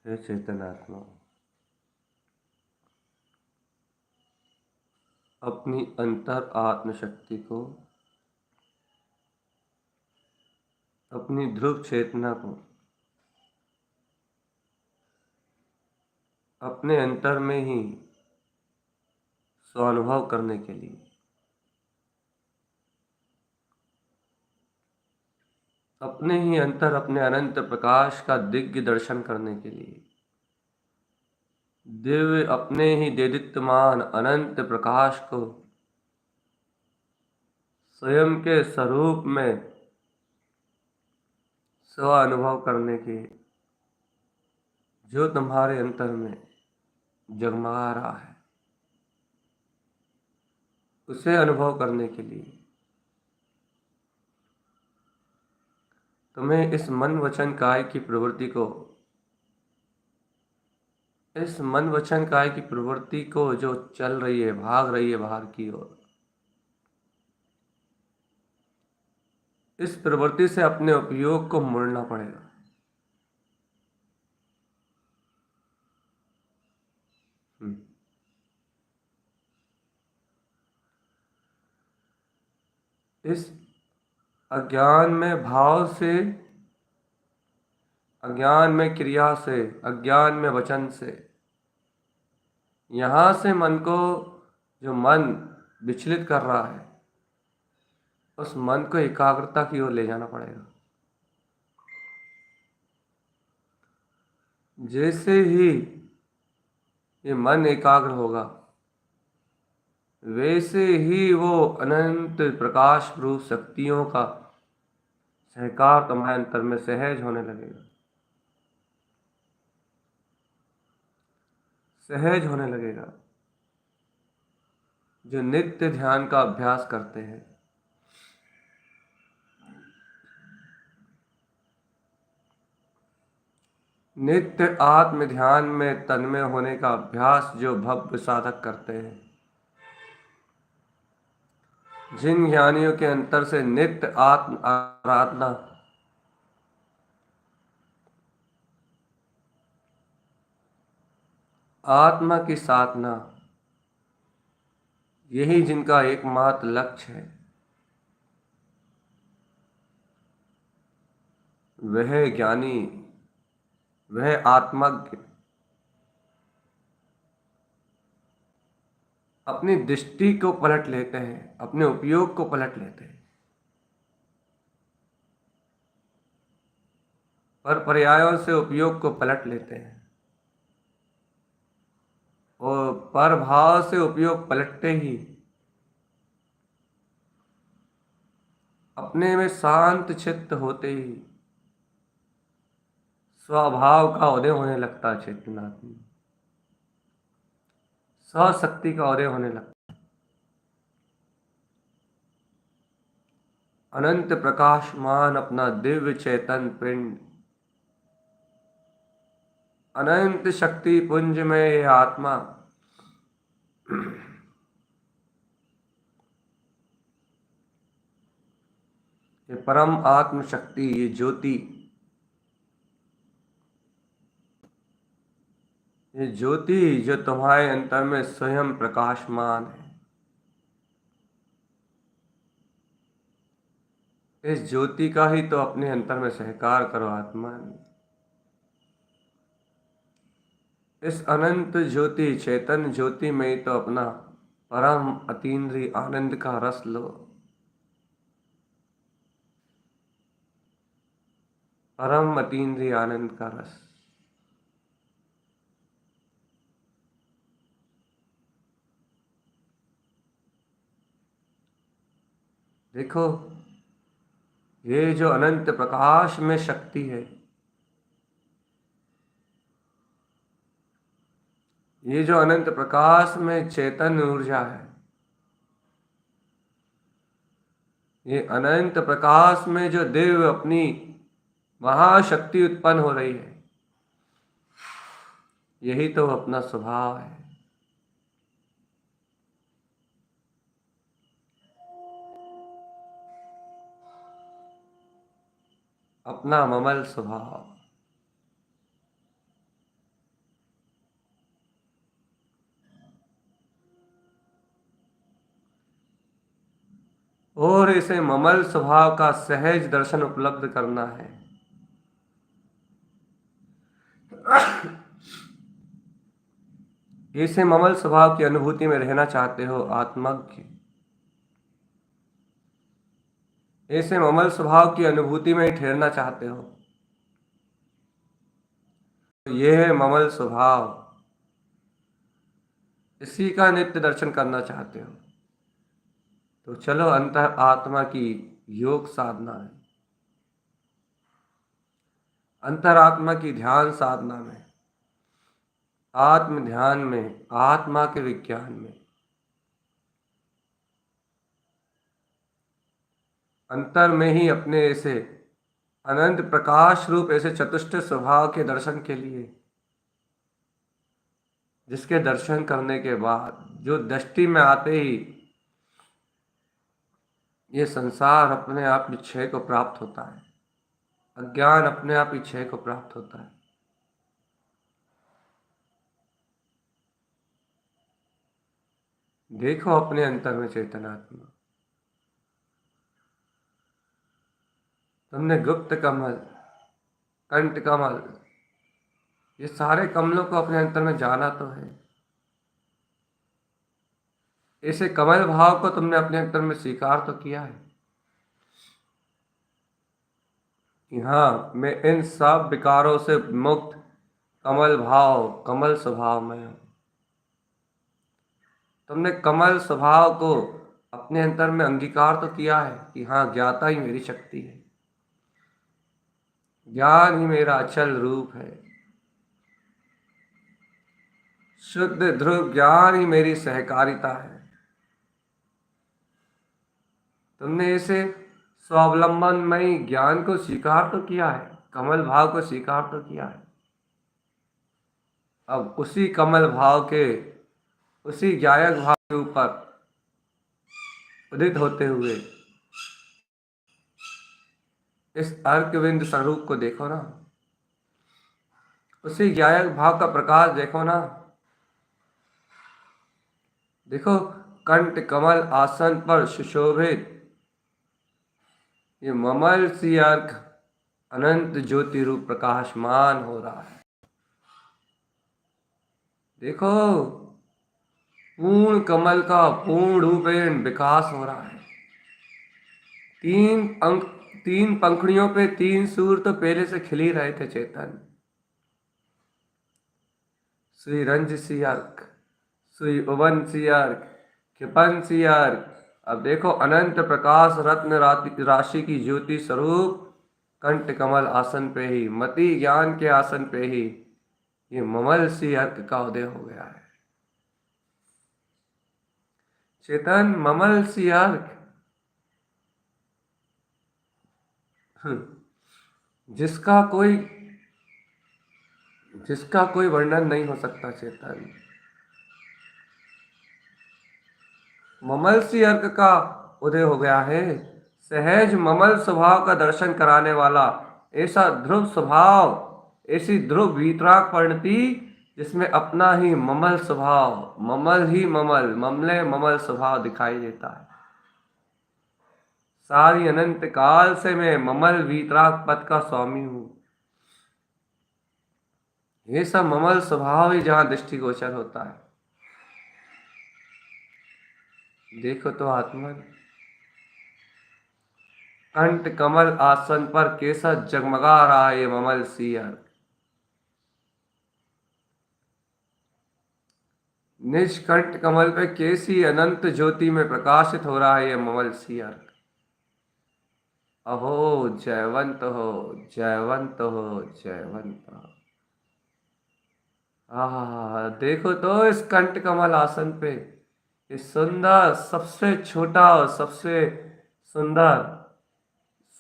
हे चेतनात्मा, अपनी अंतर आत्म शक्ति को, अपनी ध्रुव चेतना को अपने अंतर में ही स्वानुभव करने के लिए, अपने ही अंतर अपने अनंत प्रकाश का दिव्य दर्शन करने के लिए, दिव्य अपने ही देदीप्यमान अनंत प्रकाश को स्वयं के स्वरूप में स्व अनुभव करने के, जो तुम्हारे अंतर में जगमगा रहा है, उसे अनुभव करने के लिए तुम्हें इस मन वचन काय की प्रवृत्ति को, इस मन वचन काय की प्रवृत्ति को जो चल रही है, भाग रही है बाहर की ओर, इस प्रवृत्ति से अपने उपयोग को मोड़ना पड़ेगा। इस अज्ञान में भाव से, अज्ञान में क्रिया से, अज्ञान में वचन से, यहाँ से मन को, जो मन विचलित कर रहा है, उस मन को एकाग्रता की ओर ले जाना पड़ेगा। जैसे ही ये मन एकाग्र होगा, वैसे ही वो अनंत प्रकाश रूप शक्तियों का सहकार तुम्हारे अंतर में सहज होने लगेगा, सहज होने लगेगा। जो नित्य ध्यान का अभ्यास करते हैं, नित्य आत्म ध्यान में तन्मय होने का अभ्यास जो भव्य साधक करते हैं, जिन ज्ञानियों के अंतर से नित्य आत्म आराधना, आत्मा की साधना, यही जिनका एकमात्र लक्ष्य है, वह ज्ञानी, वह आत्मज्ञ अपनी दृष्टि को पलट लेते हैं, अपने उपयोग को पलट लेते हैं, पर पर्यायों से उपयोग को पलट लेते हैं, और पर भाव से उपयोग पलटते ही अपने में शांत चित्त होते ही स्वभाव का उदय होने लगता है, चेतनात्मा स्वशक्ति का उदय होने लगता है। अनंत प्रकाशमान अपना दिव्य चेतन पिंड, अनंत शक्ति पुंज में ये आत्मा ये परम आत्म शक्ति, ये ज्योति, ये ज्योति जो तुम्हारे अंतर में स्वयं प्रकाशमान है, इस ज्योति का ही तो अपने अंतर में सहकार करो आत्मा। इस अनंत ज्योति, चेतन ज्योति में ही तो अपना परम अतीन्द्रिय आनंद का रस लो, परम अतीन्द्रिय आनंद का रस। देखो, ये जो अनंत प्रकाश में शक्ति है, ये जो अनंत प्रकाश में चेतन ऊर्जा है, ये अनंत प्रकाश में जो देव अपनी महाशक्ति उत्पन्न हो रही है, यही तो अपना स्वभाव है, अपना ममल स्वभाव। और इसे ममल स्वभाव का सहज दर्शन उपलब्ध करना है। ऐसे ममल स्वभाव की अनुभूति में रहना चाहते हो आत्मज्ञ, ऐसे ममल स्वभाव की अनुभूति में ठहरना चाहते हो, तो ये है ममल स्वभाव, इसी का नित्य दर्शन करना चाहते हो, तो चलो अंतर आत्मा की योग साधना है, अंतरात्मा की ध्यान साधना में, आत्म ध्यान में, आत्मा के विज्ञान में, अंतर में ही अपने ऐसे अनंत प्रकाश रूप ऐसे चतुष्ट स्वभाव के दर्शन के लिए, जिसके दर्शन करने के बाद जो दृष्टि में आते ही ये संसार अपने आप ही क्षय को प्राप्त होता है, अज्ञान अपने आप ही क्षय को प्राप्त होता है। देखो अपने अंतर में चेतनात्मा, तुमने गुप्त कमल, कंठ कमल, ये सारे कमलों को अपने अंतर में जाना तो है, ऐसे कमल भाव को तुमने अपने अंतर में स्वीकार तो किया है कि हाँ मैं इन सब विकारों से मुक्त कमल भाव, कमल स्वभाव में हूँ। तुमने कमल स्वभाव को अपने अंतर में अंगीकार तो किया है कि हाँ ज्ञाता ही मेरी शक्ति है, ज्ञान ही मेरा अचल रूप है, शुद्ध ध्रुव ज्ञान ही मेरी सहकारिता है। तुमने इसे स्वावलंबनमयी ज्ञान को स्वीकार तो किया है, कमल भाव को स्वीकार तो किया है। अब उसी कमल भाव के, उसी गायक भाव के ऊपर उदित होते हुए इस अर्कविंद स्वरूप को देखो ना, उसी गायक भाव का प्रकाश देखो ना। देखो कंठ कमल आसन पर सुशोभित ये ममल सी अर्क अनंत ज्योति रूप प्रकाशमान हो रहा है। देखो पूर्ण कमल का पूर्ण रूपेण विकास हो रहा है। तीन पंखुड़ियों पे तीन सूर तो पहले से खिल ही रहे थे चेतन। श्री रंज सी अर्क, श्री उवन सी अर्क, क्षिपन सी अर्क, अब देखो अनंत प्रकाश रत्न राशि की ज्योति स्वरूप कंठ कमल आसन पे ही, मति ज्ञान के आसन पे ही ये ममल सी अर्क का उदय हो गया है। चेतन ममल सी अर्क, जिसका कोई वर्णन नहीं हो सकता चेतन। ममल सी अर्क का उदय हो गया है, सहज ममल स्वभाव का दर्शन कराने वाला ऐसा ध्रुव स्वभाव, ऐसी ध्रुव वीतराग परिणति जिसमें अपना ही ममल स्वभाव, ममल ही ममल, ममले ममल स्वभाव दिखाई देता है। सारी अनंत काल से मैं ममल वीतराग पद का स्वामी हूं। ये सब ममल स्वभाव ही जहां दृष्टिगोचर होता है, देखो तो आत्मा कंठ कमल आसन पर कैसा जगमगा रहा है ये ममल सी अर्क। निज कंठ कमल पे कैसी अनंत ज्योति में प्रकाशित हो रहा है ये ममल सी अर्क। अहो जयवंत हो, जयवंत हो, जयवंत हो। देखो तो इस कंठ कमल आसन पे इस सुंदर, सबसे छोटा और सबसे सुंदर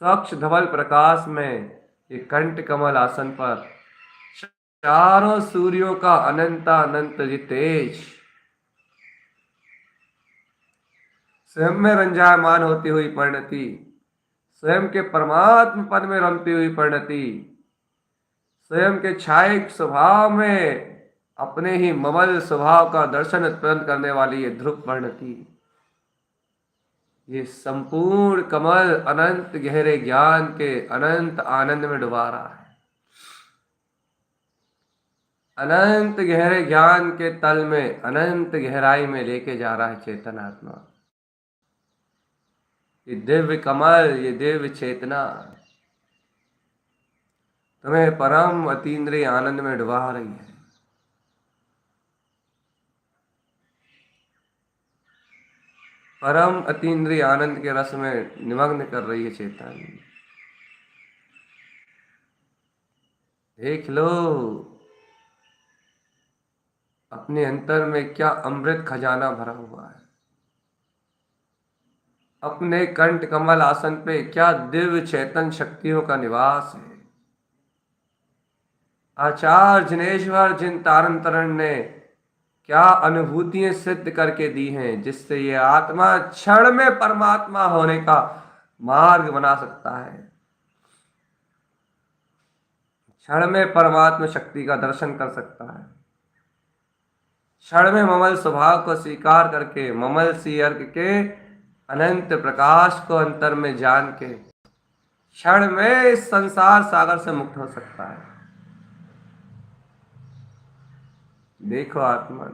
स्वच्छ धवल प्रकाश में ये कंठ कमल आसन पर चारों सूर्यों का अनंत अनंत ये तेज स्वयं में रंजायमान होती हुई परिणति, स्वयं के परमात्म पद में रमती हुई परिणति, स्वयं के छायिक स्वभाव में अपने ही ममल स्वभाव का दर्शन उत्पन्न करने वाली ये ध्रुव परिणति, ये संपूर्ण कमल अनंत गहरे ज्ञान के अनंत आनंद में डुबा रहा है। अनंत गहरे ज्ञान के तल में, अनंत गहराई में लेके जा रहा है चेतन आत्मा। ये दिव्य कमल, ये दिव्य चेतना तुम्हें परम अतीन्द्रिय आनंद में डुबा रही है। परम अतीन्द्रिय आनंद के रस में निमग्न कर रही है चेतन। देख लो अपने अंतर में क्या अमृत खजाना भरा हुआ है। अपने कंठ कमल आसन पे क्या दिव्य चेतन शक्तियों का निवास है। आचार्य जिनेश्वर जिन तारण तरण ने क्या अनुभूतियां सिद्ध करके दी हैं, जिससे ये आत्मा क्षण में परमात्मा होने का मार्ग बना सकता है। क्षण में परमात्मा शक्ति का दर्शन कर सकता है। क्षण में ममल स्वभाव को स्वीकार करके, ममल सी अर्क के अनंत प्रकाश को अंतर में जान के क्षण में इस संसार सागर से मुक्त हो सकता है। देखो आत्मन,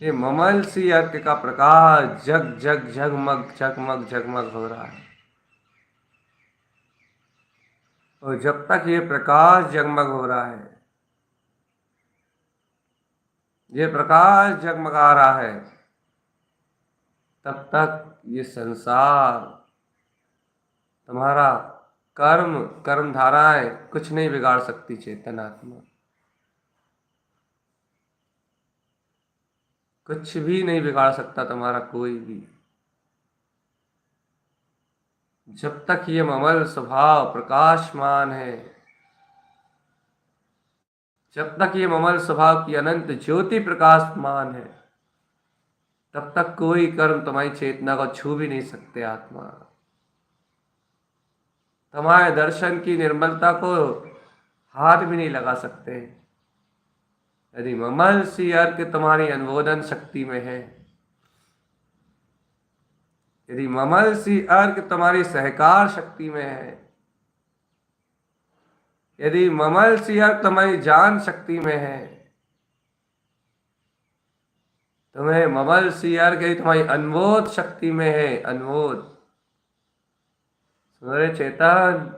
ये ममल सी अर्क का प्रकाश जग जग जगमग जगमग जगमग हो रहा है। और जब तक ये प्रकाश जगमग हो रहा है, ये प्रकाश जगमगा रहा है, तब तक ये संसार, तुम्हारा कर्म, कर्म धाराएं कुछ नहीं बिगाड़ सकती चेतन आत्मा। कुछ भी नहीं बिगाड़ सकता तुम्हारा कोई भी। जब तक ये ममल स्वभाव प्रकाशमान है, जब तक ये ममल स्वभाव की अनंत ज्योति प्रकाशमान है, तब तक कोई कर्म तुम्हारी चेतना को छू भी नहीं सकते आत्मा। तुम्हारे दर्शन की निर्मलता को हाथ भी नहीं लगा सकते। यदि ममल सी अर्क तुम्हारी अनुमोदन शक्ति में है, यदि ममल सी अर्क तुम्हारी सहकार शक्ति में है, यदि ममल सी अर्क तुम्हारी जान शक्ति में है, तुम्हें ममल सी अर्क यदि तुम्हारी अनमोद शक्ति में है, अनमोद सुन चेतन,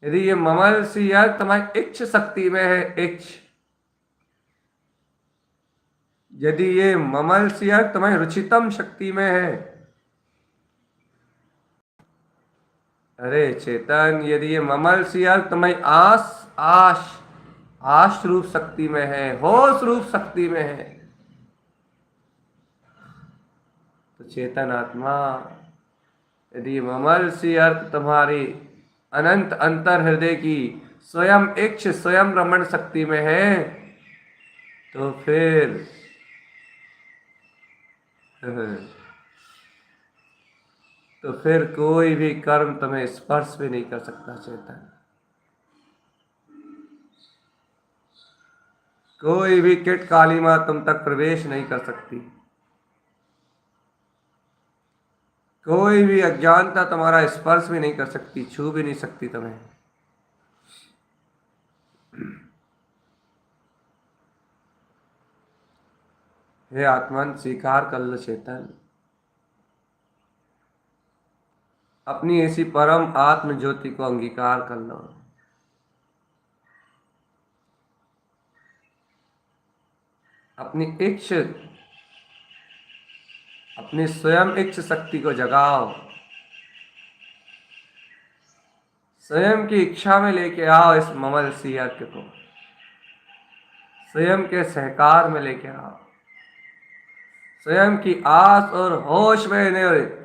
यदि ये ममल सी अर्क तुम्हारी इच्छ शक्ति में है, इच्छ, यदि ये ममल सी अर्क तुम्हारी रुचितम शक्ति में है, अरे चेतन, यदि ये ममल सी अर्क तुम्हारी आश रूप शक्ति में है, होश रूप शक्ति में है, तो चेतन आत्मा, यदि ममल सी अर्क तुम्हारी अनंत अंतर हृदय की स्वयं इच्छ, स्वयं रमण शक्ति में है, तो फिर तो फिर कोई भी कर्म तुम्हें स्पर्श भी नहीं कर सकता चेतन। कोई भी किट काली मां तुम तक प्रवेश नहीं कर सकती। कोई भी अज्ञानता तुम्हारा स्पर्श भी नहीं कर सकती, छू भी नहीं सकती तुम्हें। हे आत्मन, स्वीकार कर लो चेतन, अपनी ऐसी परम आत्म ज्योति को अंगीकार कर लो। अपनी इच्छ, अपनी स्वयं इच्छ शक्ति को जगाओ। स्वयं की इच्छा में लेके आओ इस ममल सी अर्क को, स्वयं के सहकार में लेके आओ, स्वयं की आस और होश में इन्हें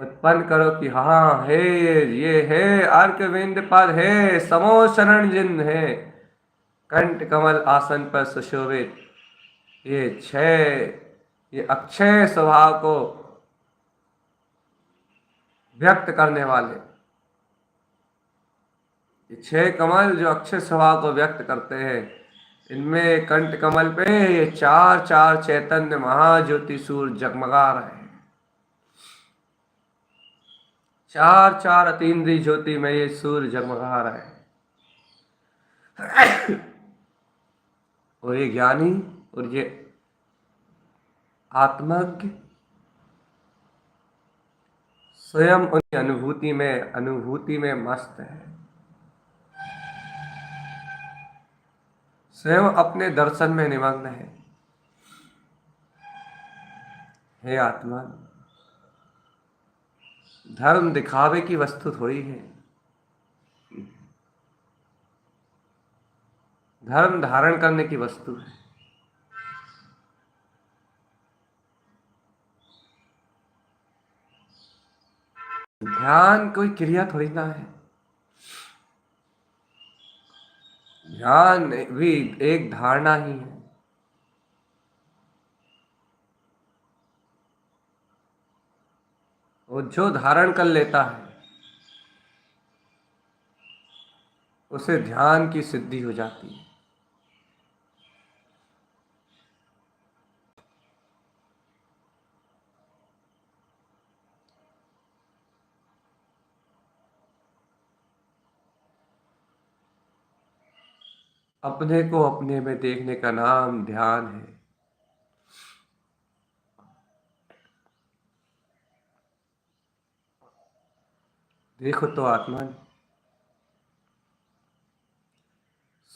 उत्पन्न करो कि हाँ हे, ये है अर्कविंद पर है, समो शरण जिन है, कंठ कमल आसन पर सुशोभित, ये अक्षय स्वभाव को व्यक्त करने वाले, ये छह कमल जो अक्षय स्वभाव को व्यक्त करते हैं, इनमें कंठ कमल पे ये चार चार चैतन्य महाज्योति सूर्य जगमगा रहे हैं। चार चार अतीन्द्रिय ज्योति में ये सूर्य जगमगा रहे हैं। और ये ज्ञानी और ये आत्मज्ञ स्वयं उनकी अनुभूति में मस्त है, स्वयं अपने दर्शन में निमग्न है। हे आत्मा, धर्म दिखावे की वस्तु थोड़ी है, धर्म धारण करने की वस्तु है। ध्यान कोई क्रिया थोड़ी ना है, ध्यान भी एक धारणा ही है। वो जो धारण कर लेता है उसे ध्यान की सिद्धि हो जाती है। अपने को अपने में देखने का नाम ध्यान है। देखो तो आत्मा,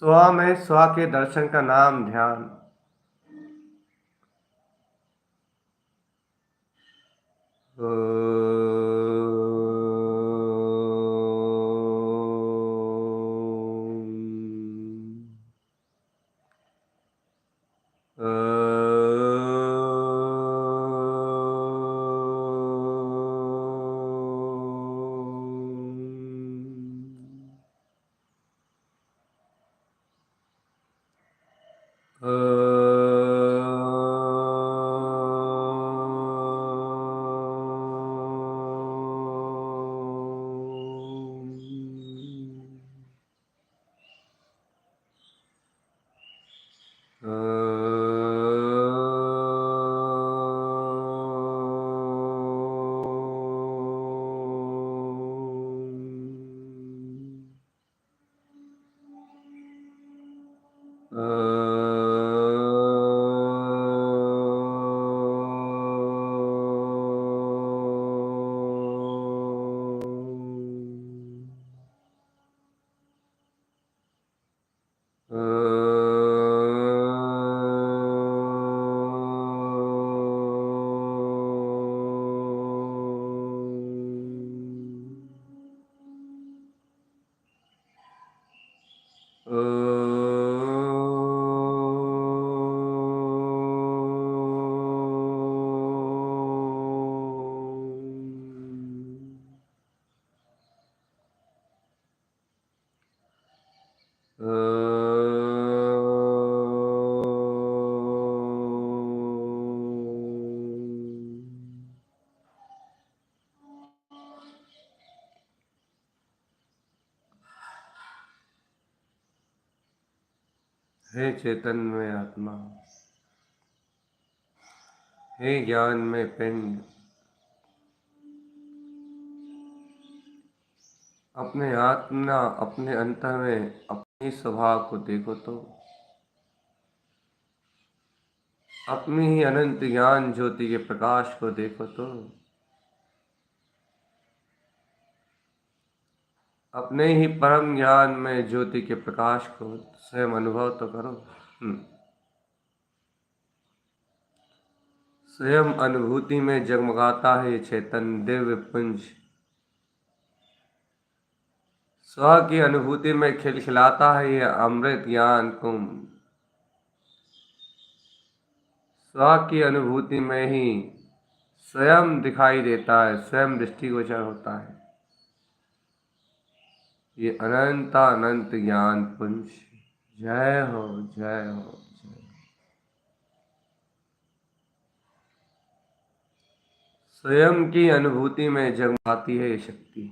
स्व में स्व के दर्शन का नाम ध्यान। हे चेतन में आत्मा, हे ज्ञान में पिंड, अपने आत्मा अपने अंतर में अपनी स्वभाव को देखो तो, अपनी ही अनंत ज्ञान ज्योति के प्रकाश को देखो तो, अपने ही परम ज्ञान में ज्योति के प्रकाश को स्वयं अनुभव तो करो। स्वयं अनुभूति में जगमगाता है चेतन दिव्य पुंज, स्व की अनुभूति में खिलखिलाता है यह अमृत ज्ञान कुंभ। स्व की अनुभूति में ही स्वयं दिखाई देता है, स्वयं दृष्टिगोचर होता है ये अनंत ज्ञान पुंज। जय हो, जय हो, जय। स्वयं की अनुभूति में जगमगाती है ये शक्ति।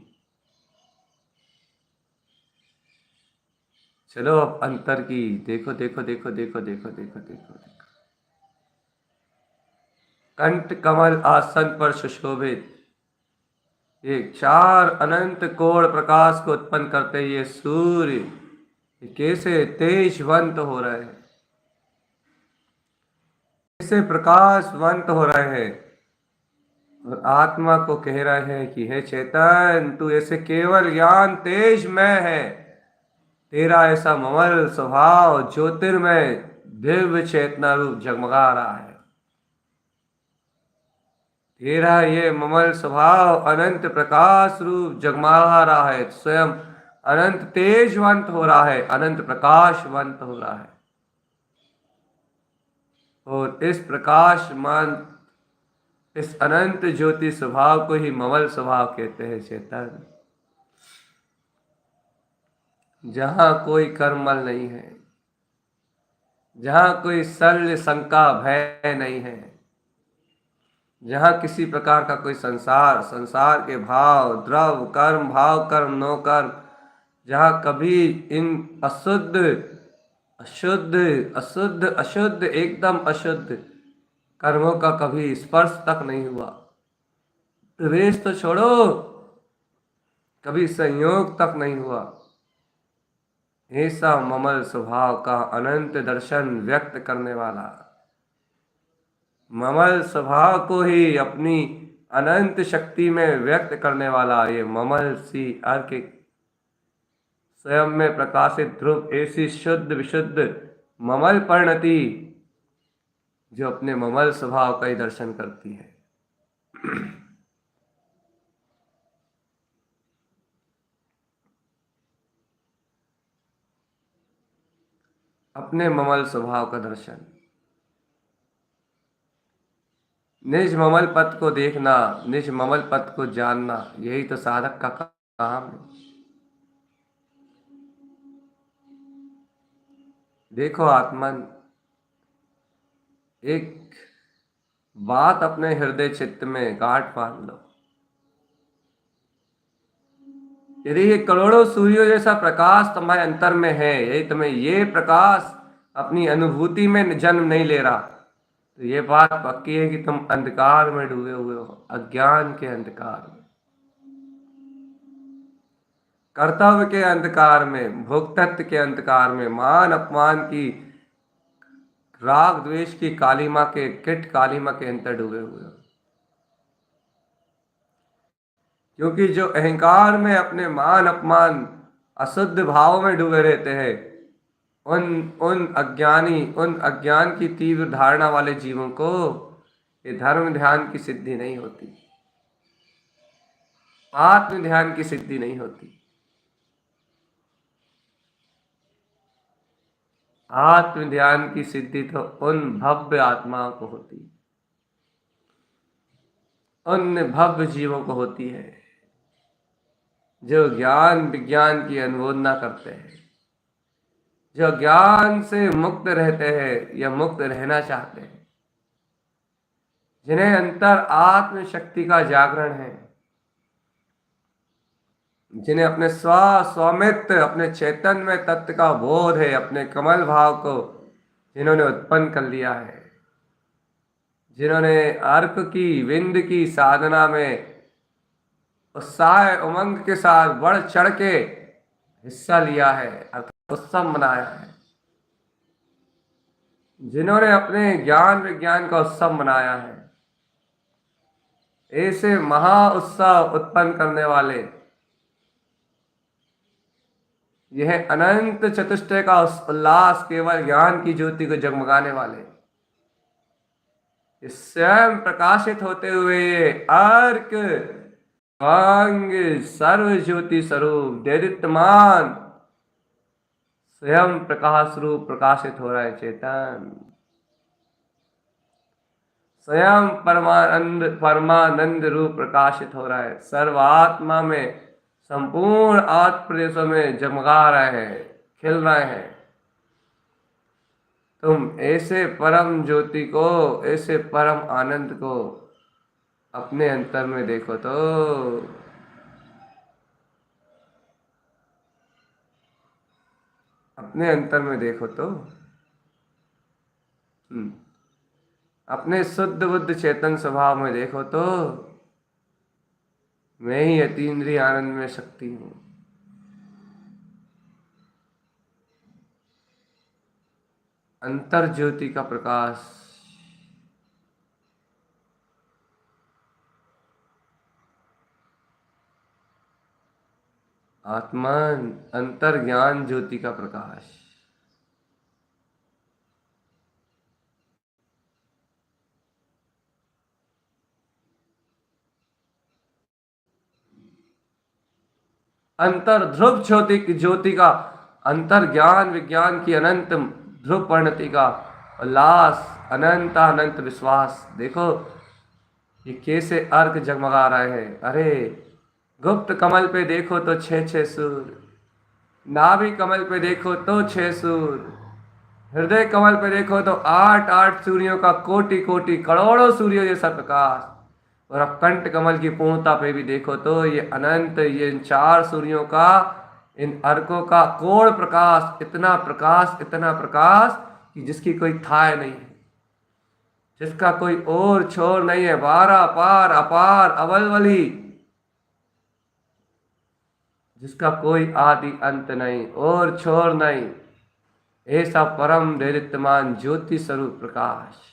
चलो अब अंतर की देखो देखो देखो देखो देखो देखो देखो देखो। कंठ कमल आसन पर सुशोभित ये चार अनंत कोण प्रकाश को उत्पन्न करते ये सूर्य कैसे तेजवंत हो रहे हैं। ऐसे प्रकाशवंत हो रहे हैं और आत्मा को कह रहे हैं कि हे चेतन, तू ऐसे केवल ज्ञान तेज में है। तेरा ऐसा ममल स्वभाव ज्योतिर्मय दिव्य चेतना रूप जगमगा रहा है। तेरा ये ममल स्वभाव अनंत प्रकाश रूप जगमगा रहा है, स्वयं अनंत तेजवंत हो रहा है, अनंत प्रकाशवंत हो रहा है। और इस प्रकाशमान, इस अनंत ज्योति स्वभाव को ही ममल स्वभाव कहते हैं चेतन। जहां कोई कर्मल नहीं है, जहां कोई शल्य शंका भय नहीं है, जहां किसी प्रकार का कोई संसार के भाव द्रव कर्म भाव कर्म नो कर्म, जहां कभी इन अशुद्ध अशुद्ध अशुद्ध अशुद्ध एकदम अशुद्ध कर्मों का कभी स्पर्श तक नहीं हुआ। प्रवेश तो छोड़ो, कभी संयोग तक नहीं हुआ। ऐसा ममल स्वभाव का अनंत दर्शन व्यक्त करने वाला, ममल स्वभाव को ही अपनी अनंत शक्ति में व्यक्त करने वाला ये ममल सी अर्क, स्वयं में प्रकाशित ध्रुव, ऐसी शुद्ध विशुद्ध ममल परिणति जो अपने ममल स्वभाव का ही दर्शन करती है। अपने ममल स्वभाव का दर्शन, निज ममल पथ को देखना, निज ममल पथ को जानना, यही तो साधक का काम है। देखो आत्मन, एक बात अपने हृदय चित्त में गांठ बांध लो। यदि ये करोड़ों सूर्यों जैसा प्रकाश तुम्हारे अंतर में है, यदि तुम्हें ये प्रकाश अपनी अनुभूति में जन्म नहीं ले रहा, तो ये बात पक्की है कि तुम अंधकार में डूबे हुए हो, अज्ञान के अंधकार में, कर्तव्य के अंधकार में, भोक्तत्व के अंधकार में, मान अपमान की, राग द्वेष की कालीमा के, किट कालीमा के अंतर डूबे हुए हो। क्योंकि जो अहंकार में अपने मान अपमान अशुद्ध भाव में डूबे रहते हैं, उन उन अज्ञान की तीव्र धारणा वाले जीवों को ये धर्म ध्यान की सिद्धि नहीं होती, आत्म ध्यान की सिद्धि नहीं होती। आत्म ध्यान की सिद्धि तो उन भव्य आत्माओं को होती है, उन भव्य जीवों को होती है जो ज्ञान विज्ञान की अनुमोदना करते हैं, जो ज्ञान से मुक्त रहते हैं या मुक्त रहना चाहते हैं, जिन्हें अंतर आत्म शक्ति का जागरण है, जिन्हें अपने स्वामित्व, अपने चैतन्य तत्व का बोध है, अपने कमल भाव को जिन्होंने उत्पन्न कर लिया है, जिन्होंने अर्क की विंद की साधना में उत्साह उमंग के साथ बढ़ चढ़ के हिस्सा लिया है, अर्थात उत्सव मनाया है, जिन्होंने अपने ज्ञान विज्ञान का उत्सव मनाया है, ऐसे महा उत्सव उत्पन्न करने वाले, यह अनंत चतुष्टय का उल्लास केवल ज्ञान की ज्योति को जगमगाने वाले, स्वयं प्रकाशित होते हुए अर्क वांग सर्व ज्योति स्वरूप दैदित्यमान स्वयं प्रकाश रूप प्रकाशित हो रहा है चेतन, स्वयं परमानंद रूप प्रकाशित हो रहा है, सर्वात्मा में संपूर्ण आत्म प्रदेशों में जगमगा रहे हैं, खिल रहे हैं। तुम ऐसे परम ज्योति को, ऐसे परम आनंद को अपने अंतर में देखो तो, अपने अंतर में देखो तो, अपने शुद्ध बुद्ध चेतन स्वभाव में देखो तो, मैं ही अतीन्द्रिय आनंद में शक्ति हूं। अंतर ज्योति का प्रकाश आत्मन अंतर्ज्ञान ज्योति का प्रकाश। अंतर ध्रुव ज्योति ज्योति का अंतर ज्ञान विज्ञान की अनंत ध्रुव परिणति का उल्लास, अनंत अनंत विश्वास। देखो ये कैसे अर्क जगमगा रहे हैं। अरे गुप्त कमल पे देखो तो छह छह सूर्य, नाभि कमल पे देखो तो छह सूर्य, हृदय कमल पे देखो तो आठ आठ सूर्यों का कोटि कोटि करोड़ों सूर्यों जैसा प्रकाश। और अब कंठ कमल की पूर्णता पे भी देखो तो ये अनंत, ये इन चार सूर्यों का, इन अर्कों का कोण प्रकाश, इतना प्रकाश कि जिसकी कोई थाह नहीं है, जिसका कोई और छोर नहीं है। बारह पार अपार अवलवली, जिसका कोई आदि अंत नहीं और छोर नहीं, ऐसा परम दैदित्यमान ज्योति स्वरूप प्रकाश।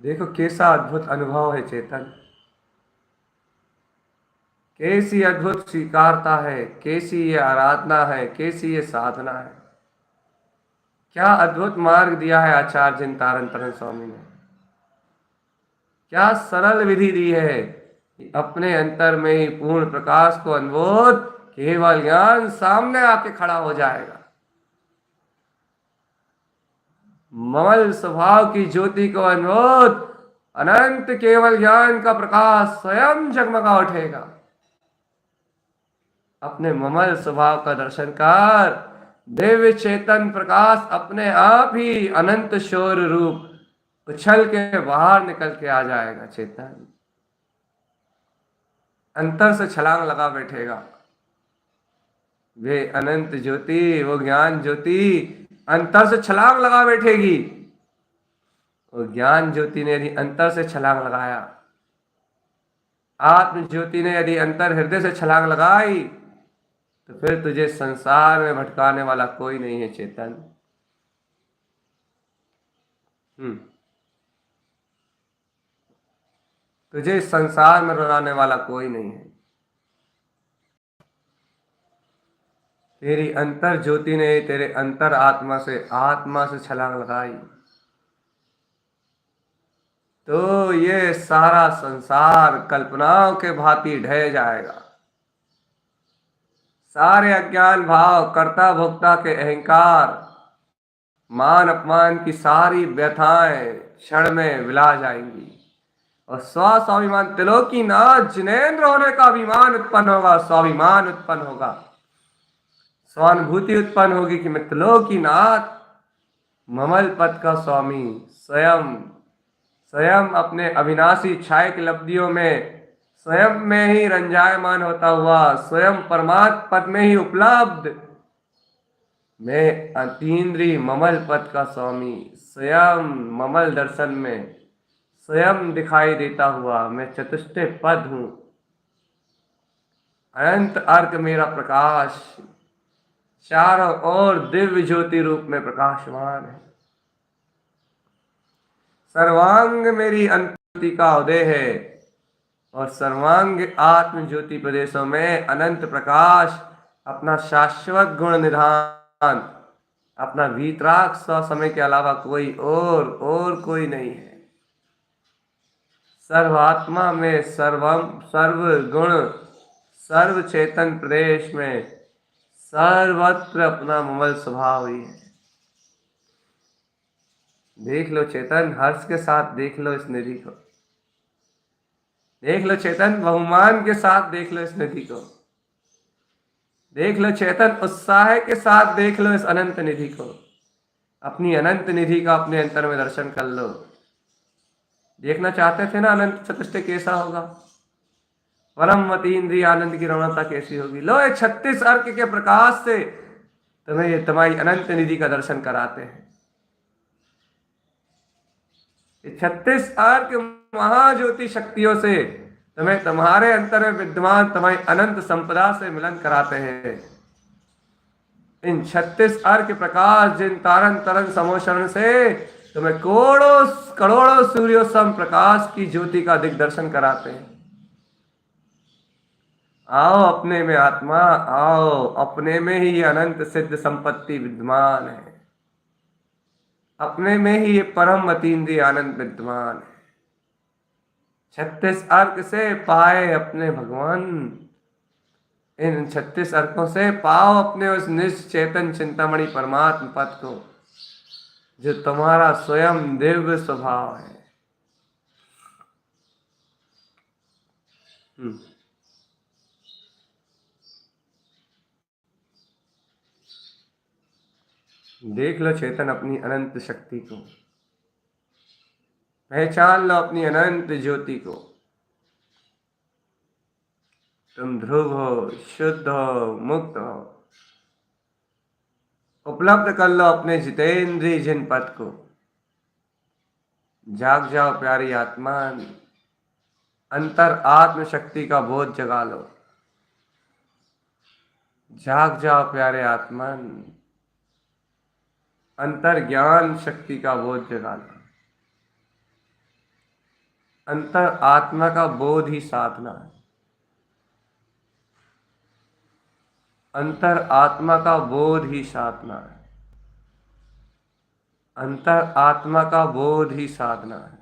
देखो कैसा अद्भुत अनुभव है चेतन, कैसी अद्भुत स्वीकारता है, कैसी ये आराधना है, कैसी ये साधना है। क्या अद्भुत मार्ग दिया है आचार्य चिंतारण तरन स्वामी ने, क्या सरल विधि दी है। अपने अंतर में ही पूर्ण प्रकाश को अनुभूत केवल ज्ञान सामने आके खड़ा हो जाएगा। ममल स्वभाव की ज्योति को अनुभूत अनंत केवल ज्ञान का प्रकाश स्वयं जगमगा उठेगा। अपने ममल स्वभाव का दर्शन कर दिव्य चेतन प्रकाश अपने आप ही अनंत शोर रूप उछल के बाहर निकल के आ जाएगा। चेतन अंतर से छलांग लगा बैठेगा। वे अनंत ज्योति, वो ज्ञान ज्योति अंतर से छलांग लगा बैठेगी। वो ज्ञान ज्योति ने यदि अंतर से छलांग लगाया, आत्म ज्योति ने यदि अंतर हृदय से छलांग लगाई, तो फिर तुझे संसार में भटकाने वाला कोई नहीं है चेतन। तुझे संसार में रुलाने वाला कोई नहीं है। तेरी अंतर ज्योति ने तेरे अंतर आत्मा से छलांग लगाई, तो ये सारा संसार कल्पनाओं के भांति ढह जाएगा। सारे अज्ञान भाव, कर्ता भोक्ता के अहंकार, मान अपमान की सारी व्यथाएं क्षण में विला जाएंगी और स्वाभिमान त्रिलोकी नाथ जिनेन्द्र होने का अभिमान उत्पन्न होगा, स्वाभिमान उत्पन्न होगा, स्वानुभूति उत्पन्न होगी कि मैं त्रिलोकी नाथ ममल पद का स्वामी, स्वयं अपने अविनाशी छाया की लब्धियों में स्वयं में ही रंजायमान होता हुआ, स्वयं परमात्म पद में ही उपलब्ध, मैं अतीन्द्रिय ममल पद का स्वामी, स्वयं ममल दर्शन में स्वयं दिखाई देता हुआ मैं चतुष्टय पद हूं। अनंत अर्क मेरा प्रकाश चारों ओर दिव्य ज्योति रूप में प्रकाशमान है। सर्वांग मेरी अंति का उदय है और सर्वांग आत्म ज्योति प्रदेशों में अनंत प्रकाश अपना शाश्वत गुण निधान, अपना वीतराग स्व समय के अलावा कोई और कोई नहीं है। सर्वात्मा में सर्व गुण, सर्व चेतन प्रदेश में सर्वत्र अपना ममल स्वभाव ही है। देख लो चेतन, हर्ष के साथ देख लो इस निधि को, देख लो चेतन, बहुमान के साथ देख लो इस निधि को, देख लो चेतन, उत्साह के साथ देख लो इस अनंत निधि को। अपनी अनंत निधि का अपने अंतर में दर्शन कर लो। देखना चाहते थे ना अनंत चतुष्टय कैसा होगा, परमवती इंद्रिय आनंद की रमणता कैसी होगी। लो ये 36 अर्क के प्रकाश से तुम्हें ये तुम्हारी अनंत निधि का दर्शन कराते हैं। 36 अर्क महाज्योति शक्तियों से तुम्हें तुम्हारे अंतर में विद्यमान तुम्हारी अनंत संपदा से मिलन कराते हैं। इन 36 अर्क प्रकाश जिन तारन तरन समोशरण से तुम्हें करोड़ों सूर्यों सम प्रकाश की ज्योति का दिग्दर्शन कराते हैं। आओ अपने में आत्मा, आओ अपने में ही अनंत सिद्ध संपत्ति विद्यमान है, अपने में ही ये परम अतीन्द्रिय आनंद विद्यमान है। 36 अर्क से पाए अपने भगवान, इन 36 अर्कों से पाओ अपने उस निश्चेतन चिंतामणि परमात्म पद को, जो तुम्हारा स्वयं दिव्य स्वभाव है। देख लो चेतन अपनी अनंत शक्ति को, पहचान लो अपनी अनंत ज्योति को। तुम ध्रुव हो, शुद्ध हो, मुक्त हो। उपलब्ध कर लो अपने जितेंद्रिय जिन पद को। जाग जाओ प्यारी आत्मा, अंतर आत्म शक्ति का बोध जगा लो। जाग जाओ प्यारे आत्मन, अंतर ज्ञान शक्ति का बोध जगा लो। अंतर आत्मा का बोध ही साधना है। अंतर आत्मा का बोध ही साधना है। अंतर आत्मा का बोध ही साधना है।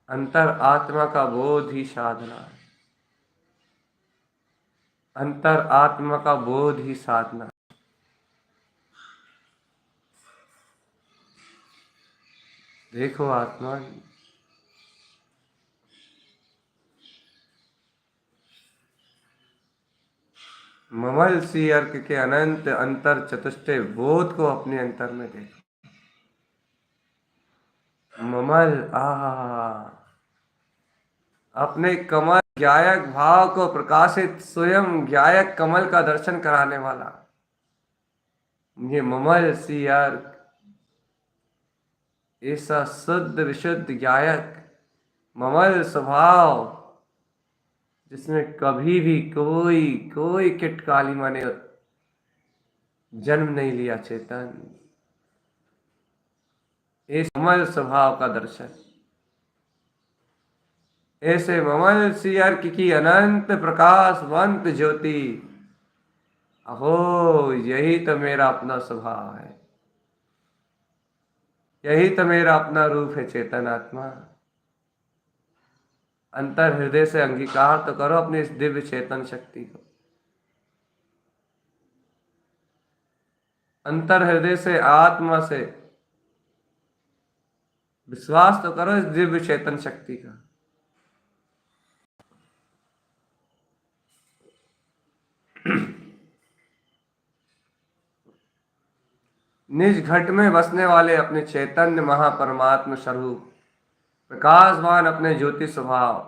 अंतर आत्मा का बोध ही साधना है। अंतर आत्मा का बोध ही साधना है। देखो आत्मा, ममल सी अर्क के अनंत अंतर चतुष्टय बोध को अपने अंतर में देखो। ममल अपने कमल ज्ञायक भाव को प्रकाशित स्वयं ज्ञायक कमल का दर्शन कराने वाला ये ममल सी अर्क, ऐसा शुद्ध विशुद्ध ज्ञायक ममल स्वभाव, जिसमें कभी भी कोई कोई किट कालिमा ने जन्म नहीं लिया चेतन, इस ममल स्वभाव का दर्शन, ऐसे ममल सी अर्क की अनंत प्रकाशवंत ज्योति, अहो यही तो मेरा अपना स्वभाव है, यही तो मेरा अपना रूप है चेतन आत्मा। अंतर हृदय से अंगीकार तो करो अपनी इस दिव्य चेतन शक्ति को। अंतर हृदय से आत्मा से विश्वास तो करो इस दिव्य चेतन शक्ति का। निज घट में बसने वाले अपने चैतन्य महापरमात्म स्वरूप, प्रकाशवान अपने ज्योति स्वभाव,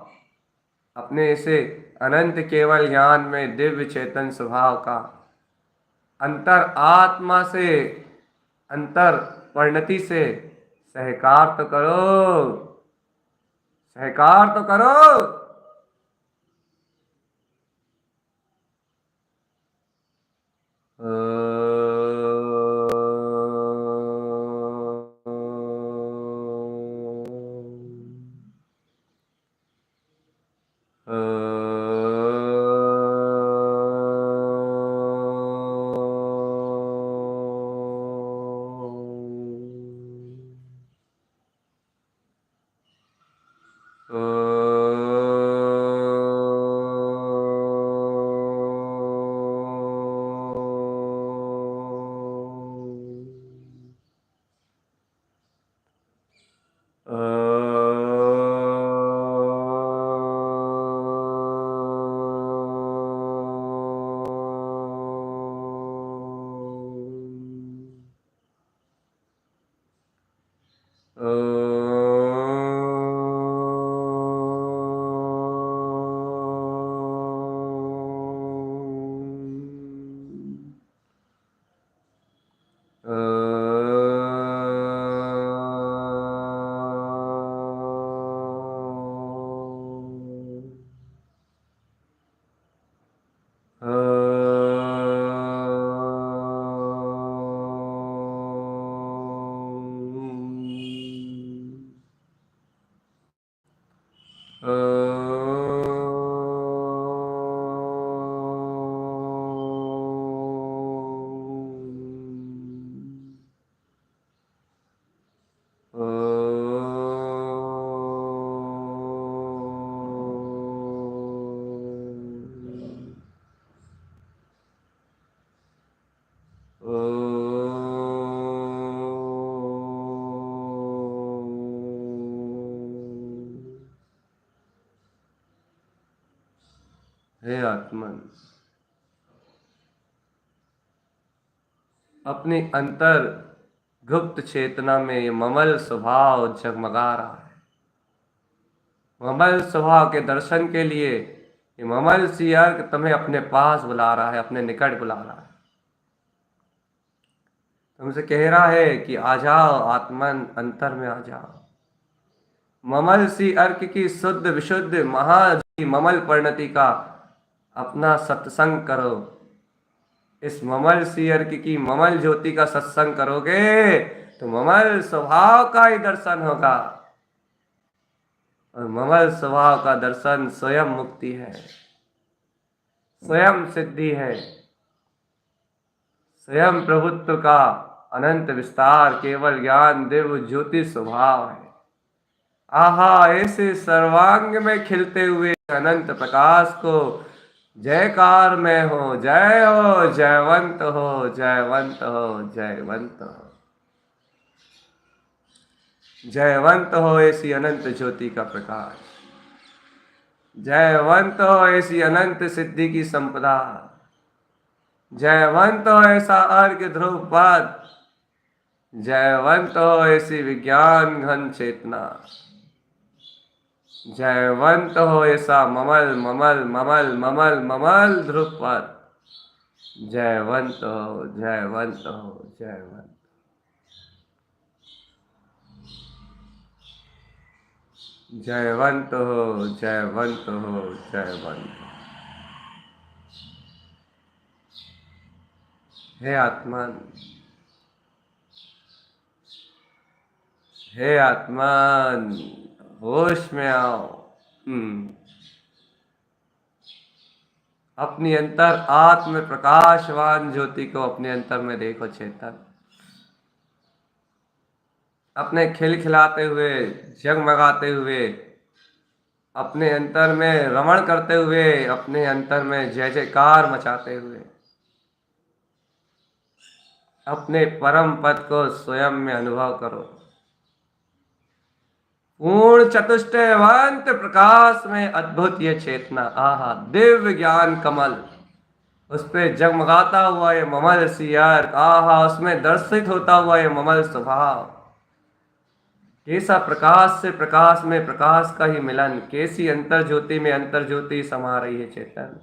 अपने इसे अनंत केवल ज्ञान में दिव्य चेतन स्वभाव का अंतर आत्मा से, अंतर परिणति से सहकार तो करो, सहकार तो करो। हे आत्मन, अपनी अंतर गुप्त चेतना में ये ममल स्वभाव जगमगा रहा है। ममल स्वभाव के दर्शन के लिए ये ममल सी अर्क तुम्हें अपने पास बुला रहा है, अपने निकट बुला रहा है। तुमसे कह रहा है कि आ जाओ आत्मन, अंतर में आ जाओ। ममल सी अर्क की शुद्ध विशुद्ध महाजी ममल परिणति का अपना सत्संग करो। इस ममल सी अर्क की ममल ज्योति का सत्संग करोगे तो ममल स्वभाव का ही दर्शन होगा। और ममल स्वभाव का दर्शन स्वयं मुक्ति है, स्वयं सिद्धि है, स्वयं प्रभुत्व का अनंत विस्तार, केवल ज्ञान देव ज्योति स्वभाव है। आहा, ऐसे सर्वांग में खिलते हुए अनंत प्रकाश को जयकार में हो, जय हो, जयवंत हो, जयवंत हो, जयवंत हो, जयवंत हो ऐसी अनंत ज्योति का प्रकाश, जयवंत हो ऐसी अनंत सिद्धि की संपदा, जयवंत हो ऐसा अर्घ्य ध्रुव पद, जयवंत हो ऐसी विज्ञान घन चेतना, जयवंत हो ऐसा ममल ममल ममल ममल ममल ध्रुव पद, जयवंत हो, जयवंत हो, जयवंत, जयवंत हो, जयवंत हो, जयवंत। हे आत्मन, हे आत्मन, होश में आओ। अपनी अंतर आत्म प्रकाशवान ज्योति को अपने अंतर में देखो चेतन, अपने खिलखिलाते हुए जगमगाते हुए, अपने अंतर में रमण करते हुए, अपने अंतर में जय जयकार मचाते हुए अपने परम पद को स्वयं में अनुभव करो। पूर्ण चतुष्टयवंत प्रकाश में अद्भुत ये चेतना, आहा, दिव्य ज्ञान कमल, उस पे जगमगाता हुआ ये ममल सियार, आहा, उसमें दर्शित होता हुआ ये ममल स्वभाव, कैसा प्रकाश से प्रकाश में प्रकाश का ही मिलन, कैसी अंतर ज्योति में अंतर ज्योति समा रही है चेतन।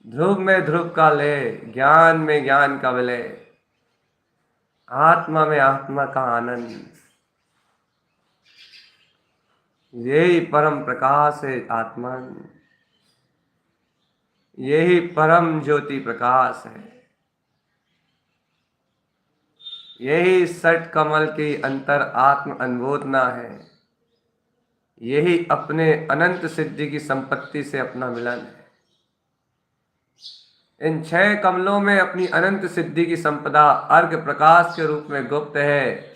ध्रुव में ध्रुव का लय, ज्ञान में ज्ञान का विलय, आत्मा में आत्मा का आनंद, यही परम प्रकाश है आत्मन, यही परम ज्योति प्रकाश है, यही सट कमल की अंतर आत्म अनुभूतना है, यही अपने अनंत सिद्धि की संपत्ति से अपना मिलन है। इन 6 कमलों में अपनी अनंत सिद्धि की संपदा अर्घ प्रकाश के रूप में गुप्त है,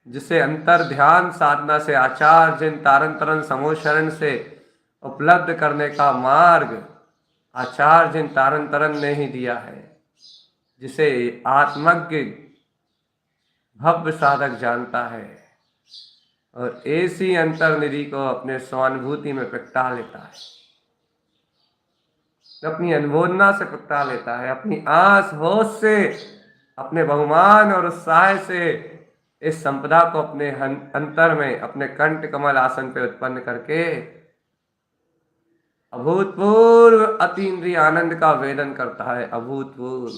जिसे अंतर ध्यान साधना से आचार जिन तारंतरण समोशरण से उपलब्ध करने का मार्ग आचार जिन तारंतरण ने ही दिया है, जिसे आत्मज्ञ भव्य साधक जानता है और ऐसी अंतर्निधि को अपने स्वानुभूति में प्रगटा लेता है, अपनी अनुमोदना से प्रगटा लेता है, अपनी आस होश से, अपने बहुमान और उत्साह से इस संपदा को अपने अंतर में अपने कंठ कमल आसन पे उत्पन्न करके अभूतपूर्व अतीन्द्रिय आनंद का वेदन करता है। अभूतपूर्व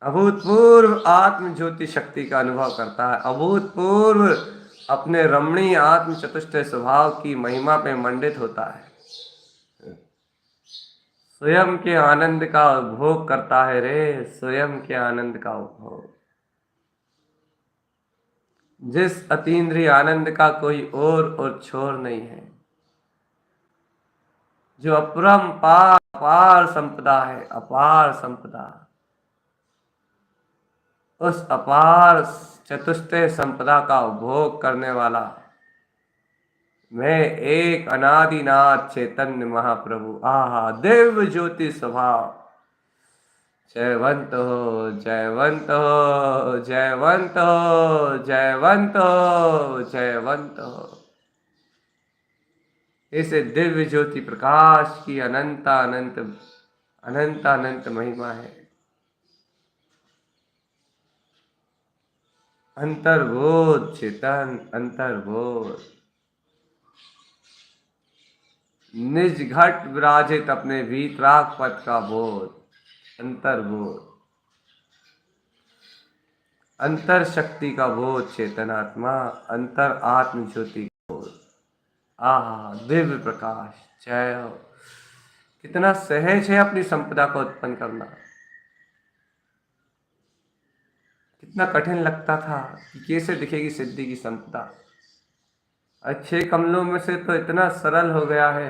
अभूतपूर्व आत्म ज्योति शक्ति का अनुभव करता है। अभूतपूर्व अपने रमणीय आत्म चतुष्टय स्वभाव की महिमा पे मंडित होता है। स्वयं के आनंद का उपभोग करता है रे, स्वयं के आनंद का उपभोग, जिस अतीन्द्रिय आनंद का कोई और छोर नहीं है, जो अपरंपार अपार संपदा है, अपार संपदा, उस अपार चतुष्टय संपदा का उपभोग करने वाला मैं एक अनादिनाथ चैतन्य महाप्रभु, आहा दिव्य ज्योति स्वभाव। जयवंत हो, जयवंत हो, जयवंत हो, जयवंत हो, जयवंत हो। इसे दिव्य ज्योति प्रकाश की अनंत अनंत अनंत अनंत महिमा है। अंतर्बोध चेतन, अंतर्बोध निज घट विराजित अपने वीतराग पद का बोध। अंतर्बोध अंतर शक्ति का बोध, चेतनात्मा अंतर आत्म ज्योति का बोध। आहा दिव्य प्रकाश, जय हो। कितना सहज है अपनी संपदा को उत्पन्न करना। कितना कठिन लगता था कि कैसे दिखेगी सिद्धि की संपदा। अच्छे कमलों में से तो इतना सरल हो गया है।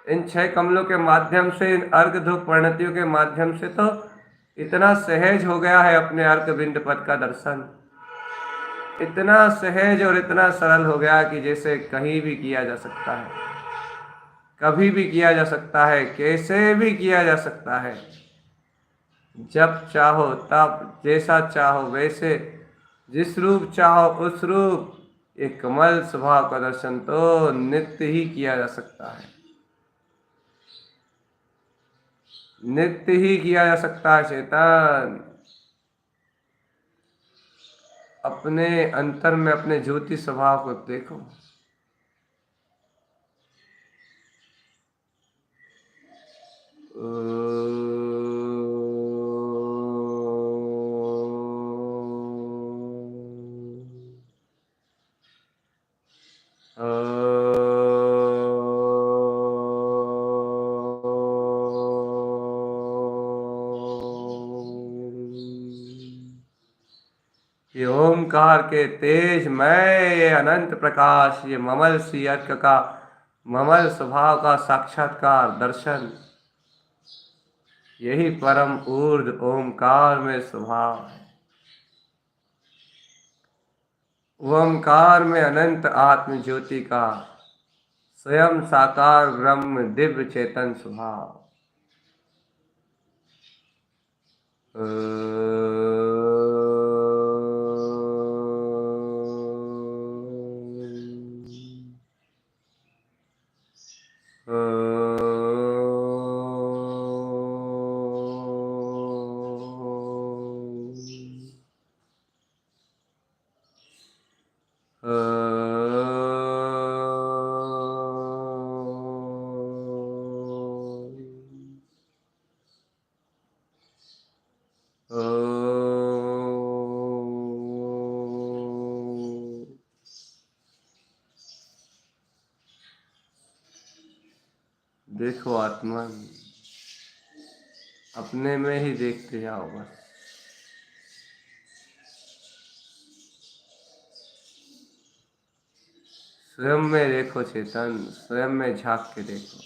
इन 6 कमलों के माध्यम से, इन अर्घ धूप परिणतियों के माध्यम से तो इतना सहज हो गया है अपने अर्घ बिंद पद का दर्शन। इतना सहज और इतना सरल हो गया कि जैसे कहीं भी किया जा सकता है, कभी भी किया जा सकता है, कैसे भी किया जा सकता है, जब चाहो तब, जैसा चाहो वैसे, जिस रूप चाहो उस रूप। एक कमल स्वभाव का दर्शन तो नित्य ही किया जा सकता है, नित्य ही किया जा सकता है। चेतन अपने अंतर में अपने ज्योति स्वभाव को देखो। ये ओमकार के तेज मैं, ये अनंत प्रकाश, ये ममल सी अर्क का, ममल स्वभाव का साक्षात्कार दर्शन, यही परम ऊर्ध ओमकार में स्वभाव है। ओमकार में अनंत आत्म ज्योति का स्वयं साकार ब्रह्म दिव्य चेतन स्वभाव। देखो आत्मन, अपने में ही देखते जाओ बस। स्वयं में देखो चेतन, स्वयं में झांक के देखो।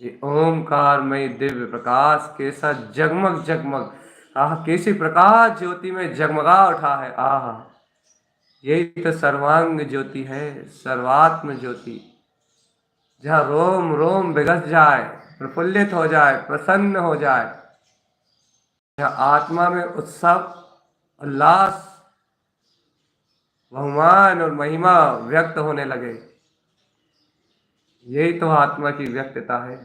ये ओमकार में दिव्य प्रकाश कैसा जगमग जगमग, आह कैसी प्रकाश ज्योति में जगमगा उठा है। आह यही तो सर्वांग ज्योति है, सर्वात्म ज्योति, जहाँ रोम रोम बिगस जाए, प्रफुल्लित हो जाए, प्रसन्न हो जाए, जहाँ आत्मा में उत्सव, उल्लास, बहुमान और महिमा व्यक्त होने लगे। यही तो आत्मा की व्यक्तता है,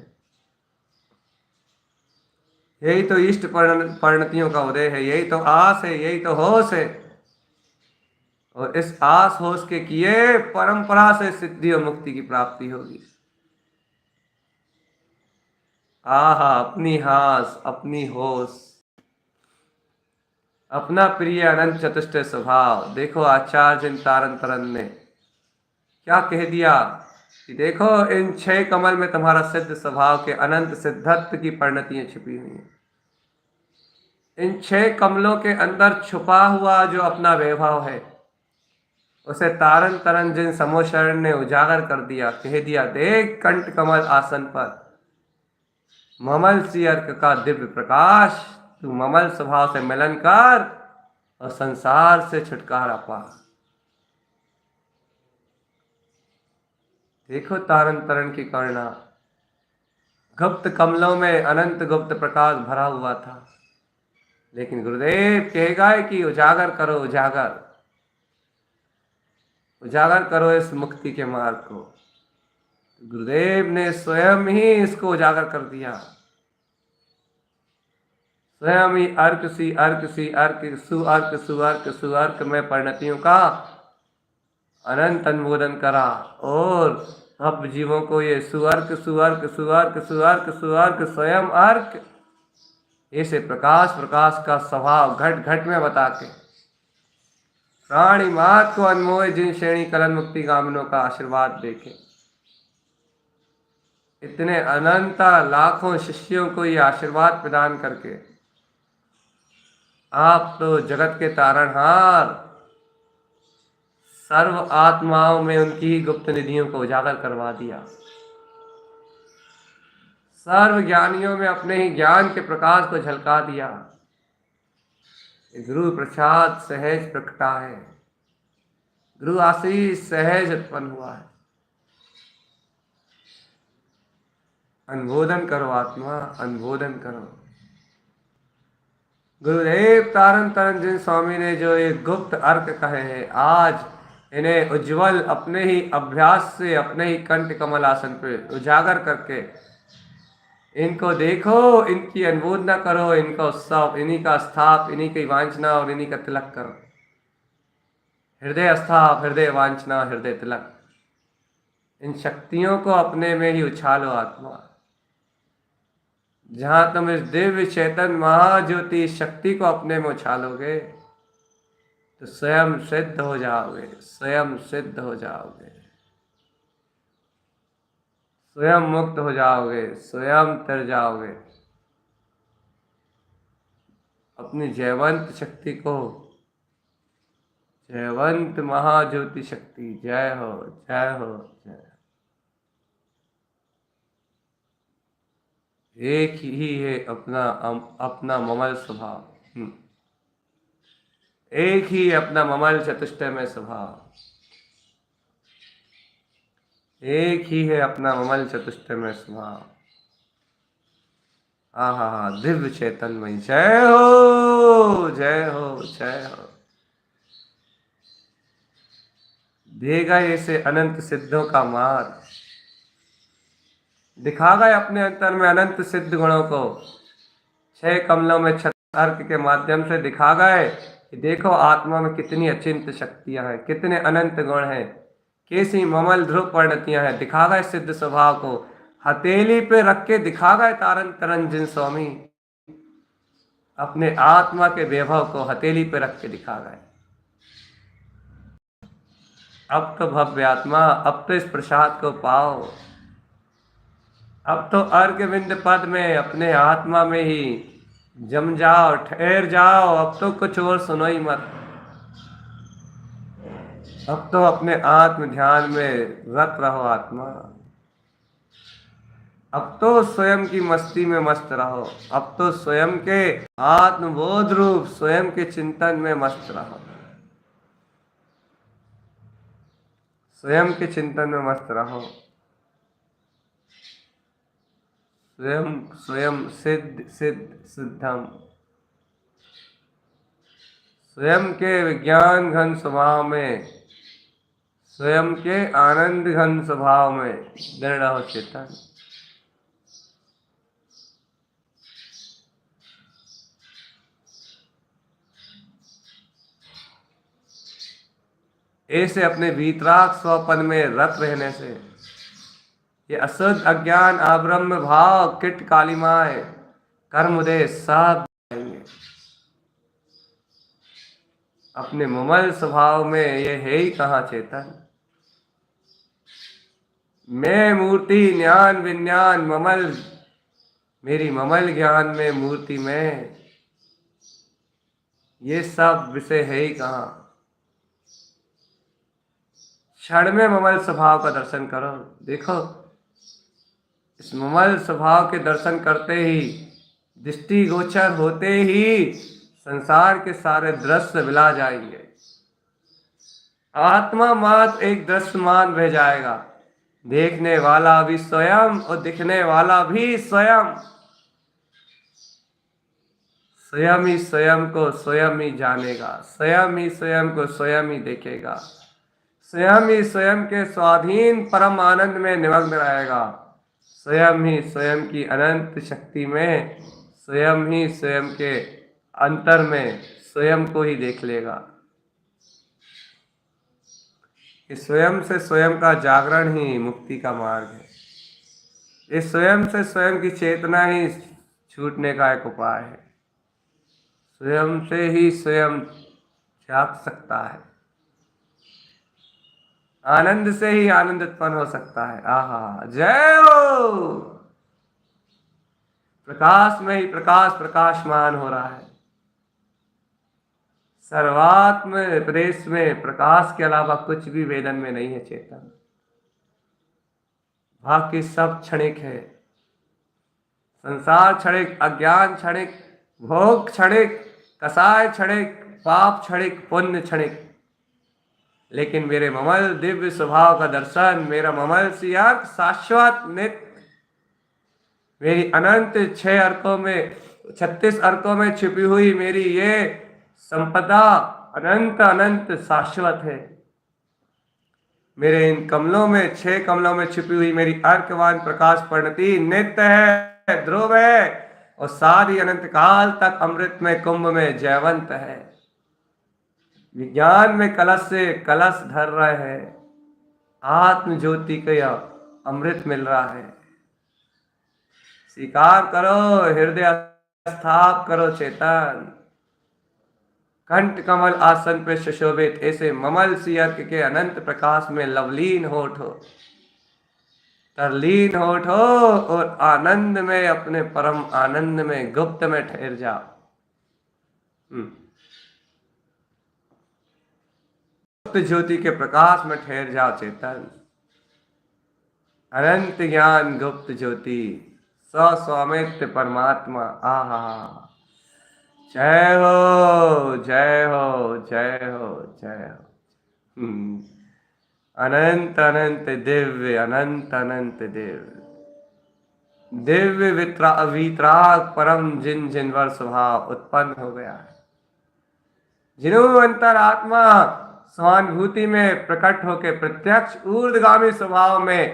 यही तो इष्ट परिणतियों का उदय है, यही तो आस है, यही तो होश है। और इस आस होश के किए परंपरा से सिद्धि और मुक्ति की प्राप्ति होगी। आहा अपनी हास, अपनी होश, अपना प्रिय अनंत चतुष्ट स्वभाव। देखो आचार्य तारन तरन ने क्या कह दिया कि देखो इन 6 कमल में तुम्हारा सिद्ध स्वभाव के अनंत सिद्धत्व की परिणतियां छिपी हुई हैं। इन 6 कमलों के अंदर छुपा हुआ जो अपना वैभव है, उसे तारन तरन जिन समोशरण ने उजागर कर दिया, कह दिया देख कंठ कमल आसन पर ममल सी अर्क का दिव्य प्रकाश, तू ममल स्वभाव से मिलन कर और संसार से छुटकारा पा। देखो तारन तरण की करुणा, गुप्त कमलों में अनंत गुप्त प्रकाश भरा हुआ था, लेकिन गुरुदेव कहेगा कि उजागर करो, उजागर उजागर करो इस मुक्ति के मार्ग को। गुरुदेव ने स्वयं ही इसको उजागर कर दिया, स्वयं ही अर्क सी अर्क सुअर्क सुअर्क सुअर्क में परिणतियों का अनंत अनुमोदन करा, और अब जीवों को ये सुअर्क सुअर्क सुअर्क सुअर्क सुअर्क स्वयं अर्क ऐसे प्रकाश प्रकाश का स्वभाव घट घट में बता के प्राणी मात को अनमोय जिन श्रेणी कलन मुक्ति गामिनों का आशीर्वाद देखे, इतने अनंत लाखों शिष्यों को ये आशीर्वाद प्रदान करके आप तो जगत के तारणहार, सर्व आत्माओं में उनकी ही गुप्त निधियों को उजागर करवा दिया, सर्व ज्ञानियों में अपने ही ज्ञान के प्रकाश को झलका दिया। गुरु प्रसाद सहज प्रकटा है, गुरु आशीष सहज उत्पन्न हुआ है। अनुमोदन करो आत्मा, अनुमोदन करो। गुरुदेव तारन तरन जिन स्वामी ने जो ये गुप्त अर्क कहे हैं, आज इन्हें उज्जवल अपने ही अभ्यास से अपने ही कंठ कमल आसन पर उजागर करके इनको देखो, इनकी अनुमोदना करो, इनका उत्सव, इन्हीं का स्थाप, इन्हीं की वांछना और इन्हीं का तिलक करो। हृदय स्थाप, हृदय वांछना, हृदय तिलक, इन शक्तियों को अपने में ही उछालो आत्मा। जहां तुम इस दिव्य चेतन महाज्योति शक्ति को अपने में उछालोगे तो स्वयं सिद्ध हो जाओगे, स्वयं सिद्ध हो जाओगे, स्वयं मुक्त हो जाओगे, स्वयं तर जाओगे। अपनी जयवंत शक्ति को, जयवंत महाज्योति शक्ति, जय हो, जय हो, जय। एक ही है अपना ममल स्वभाव, एक ही अपना ममल चतुष्टयमय स्वभाव, एक ही है अपना ममल चतुष्टयमय स्वभाव। आहा, दिव्य चेतनमय, जय हो, जय हो, जय हो। देगा ऐसे अनंत सिद्धों का मार्ग, दिखा गए अपने अंतर में अनंत सिद्ध गुणों को, 6 कमलों में 6 अर्क के माध्यम से दिखा गए कि देखो आत्मा में कितनी अचिंत शक्तियां हैं, कितने अनंत गुण हैं, कैसी ममल ध्रुव परिणतियां हैं। दिखा गए सिद्ध स्वभाव को, हथेली पे रख के दिखा गए तारन तरन जिन स्वामी, अपने आत्मा के वैभव को हथेली पे रख के दिखा गए। अब तो भव्य आत्मा, अब तो इस प्रसाद को पाओ, अब तो अर्घविंद पद में अपने आत्मा में ही जम जाओ, ठहर जाओ। अब तो कुछ और सुनो ही मत, अब तो अपने आत्म ध्यान में रत रहो आत्मा। अब तो स्वयं की मस्ती में मस्त रहो, अब तो स्वयं के आत्मबोध रूप स्वयं के चिंतन में मस्त रहो, स्वयं के चिंतन में मस्त रहो। स्वयं स्वयं सिद्ध सिद्ध सिद्धम, स्वयं के विज्ञान घन स्वभाव में, स्वयं के आनंद घन स्वभाव में दृढ़ हो चेतन। ऐसे अपने वीतराग स्वपन में रत रहने से ये अशुद्ध अज्ञान अब्रह्म भाव किट कालिमाए कर्म उदय सब जाएंगे। अपने ममल स्वभाव में ये है ही कहाँ चेतन। मैं मूर्ति ज्ञान विज्ञान ममल, मेरी ममल ज्ञान में मूर्ति में, ये सब विषय है ही कहाँ। क्षण में ममल स्वभाव का दर्शन करो। देखो इस ममल स्वभाव के दर्शन करते ही, दृष्टि गोचर होते ही संसार के सारे दृश्य विला जाएंगे। आत्मा मात्र एक दृश्यमान रह जाएगा, देखने वाला भी स्वयं और दिखने वाला भी स्वयं। स्वयं ही स्वयं को स्वयं ही जानेगा, स्वयं ही स्वयं को स्वयं ही देखेगा, स्वयं ही स्वयं के स्वाधीन परम आनंद में निमग्न रहेगा, स्वयं ही स्वयं की अनंत शक्ति में, स्वयं ही स्वयं के अंतर में स्वयं को ही देख लेगा। कि स्वयं से स्वयं का जागरण ही मुक्ति का मार्ग है। इस स्वयं से स्वयं की चेतना ही छूटने का एक उपाय है। स्वयं से ही स्वयं जाग सकता है, आनंद से ही आनंद उत्पन्न हो सकता है। आहा, जय हो। प्रकाश में ही प्रकाश प्रकाशमान हो रहा है। सर्वात्म प्रदेश में प्रकाश के अलावा कुछ भी वेदन में नहीं है चेतन। बाकी सब क्षणिक है। संसार क्षणिक, अज्ञान क्षणिक, भोग क्षणिक, कसाय क्षणिक, पाप क्षणिक, पुण्य क्षणिक। लेकिन मेरे ममल दिव्य स्वभाव का दर्शन, मेरा ममल सी अर्क शाश्वत नित्य, मेरी अनंत 6 अर्कों में 36 अर्कों में छिपी हुई मेरी ये संपदा अनंत अनंत शाश्वत है। मेरे इन कमलों में 6 कमलों में छिपी हुई मेरी अर्कवान प्रकाश परिणति नित्य है, ध्रुव है और सारी अनंत काल तक अमृत में कुंभ में जयवंत है। विज्ञान में कलश से कलश धर रहे हैं, आत्म ज्योति का अमृत मिल रहा है। स्वीकार करो, हृदय स्थाप करो चेतन। कंठ कमल आसन पे सुशोभित ऐसे ममल सी अर्क के अनंत प्रकाश में लवलीन हो उठो, तरलीन हो उठो और आनंद में, अपने परम आनंद में, गुप्त में ठहर जाओ। गुप्त ज्योति के प्रकाश में ठहर जाओ चेतन। अनंत ज्ञान गुप्त ज्योति, स्वस्वामित्व परमात्मा। आहा, जय हो, जय हो, जय हो, जय हो। अनंत अनंत दिव्य, अनंत अनंत दिव्य, दिव्य वितराग परम जिन जिनवर स्वभाव उत्पन्न हो गया है। जिन्हों अंतरात्मा स्वानुभूति में प्रकट होकर प्रत्यक्ष ऊर्ध्वगामी स्वभाव में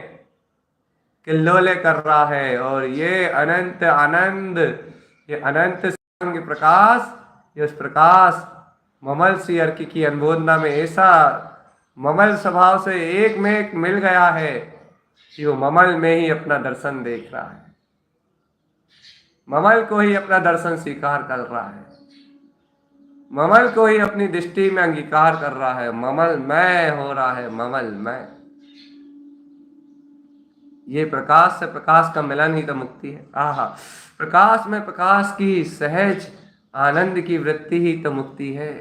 किल्लोले कर रहा है। और ये अनंत आनंद, ये अनंत प्रकाश, ये उस प्रकाश ममल सी अर्क की अनुमोदना में ऐसा ममल स्वभाव से एक में एक मिल गया है कि वो ममल में ही अपना दर्शन देख रहा है, ममल को ही अपना दर्शन स्वीकार कर रहा है, ममल को ही अपनी दृष्टि में अंगीकार कर रहा है। ममल मैं हो रहा है, ममल मैं। ये प्रकाश से प्रकाश का मिलन ही तो मुक्ति है। आहा, प्रकाश में प्रकाश की सहज आनंद की वृत्ति ही तो मुक्ति है।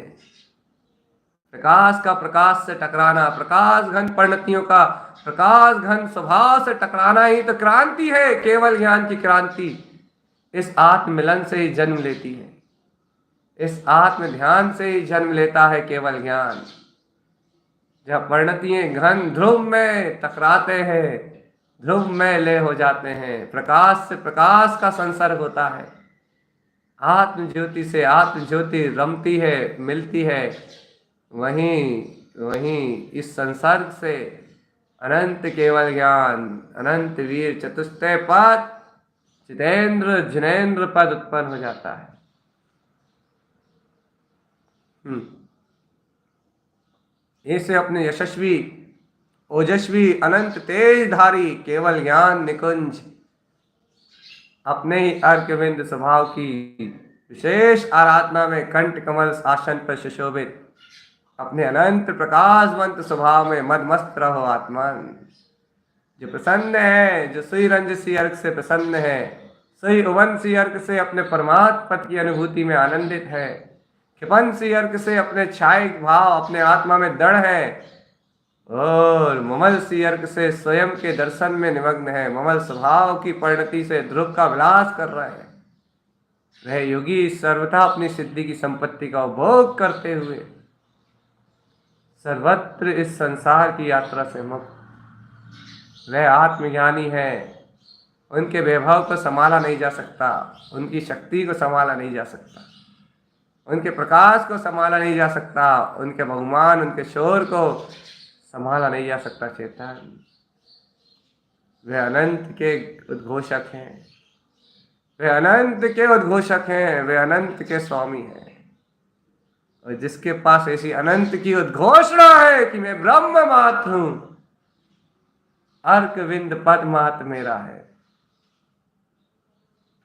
प्रकाश का प्रकाश से टकराना, प्रकाश घन परिणतियों का प्रकाश घन स्वभाव से टकराना ही तो क्रांति है, केवल ज्ञान की क्रांति। इस आत्म मिलन से ही जन्म लेती है, इस आत्म ध्यान से ही जन्म लेता है केवल ज्ञान। जब परिणतियां घन ध्रुव में टकराते हैं, ध्रुव में लय हो जाते हैं, प्रकाश से प्रकाश का संसर्ग होता है, आत्म ज्योति से आत्म ज्योति रमती है, मिलती है। वहीं इस संसर्ग से अनंत केवल ज्ञान, अनंत वीर चतुष्टय पद, चितेंद्र जिनेन्द्र पद उत्पन्न हो जाता है। ऐसे अपने यशस्वी ओजस्वी अनंत तेजधारी केवल ज्ञान निकुंज, अपने ही अर्कविंद स्वभाव की विशेष आराधना में कंठ कमल आसन पर सुशोभित अपने अनंत प्रकाशवंत स्वभाव में मदमस्त रहो आत्मन। जो प्रसन्न है, जो सुई रंज सी अर्क से प्रसन्न है, सुई उवन सी अर्क से अपने परमात्म पद की अनुभूति में आनंदित है, क्षिपन सी अर्क से अपने छाई भाव अपने आत्मा में दृढ़ है, और ममल सी अर्क से स्वयं के दर्शन में निमग्न है। ममल स्वभाव की परिणति से ध्रुव का विलास कर रहे हैं। वह योगी सर्वथा अपनी सिद्धि की संपत्ति का उपभोग करते हुए सर्वत्र इस संसार की यात्रा से मुक्त, वह आत्मज्ञानी है, उनके वैभव को संभाला नहीं जा सकता, उनकी शक्ति को संभाला नहीं जा सकता, उनके प्रकाश को संभाला नहीं जा सकता, उनके बहुमान, उनके शोर को संभाला नहीं जा सकता। चेतन वे अनंत के उद्घोषक हैं, वे अनंत के उद्घोषक हैं, वे अनंत के स्वामी हैं। और जिसके पास ऐसी अनंत की उद्घोषणा है कि मैं ब्रह्म मात्र हूं, अर्क विंद पद मात्र मेरा है,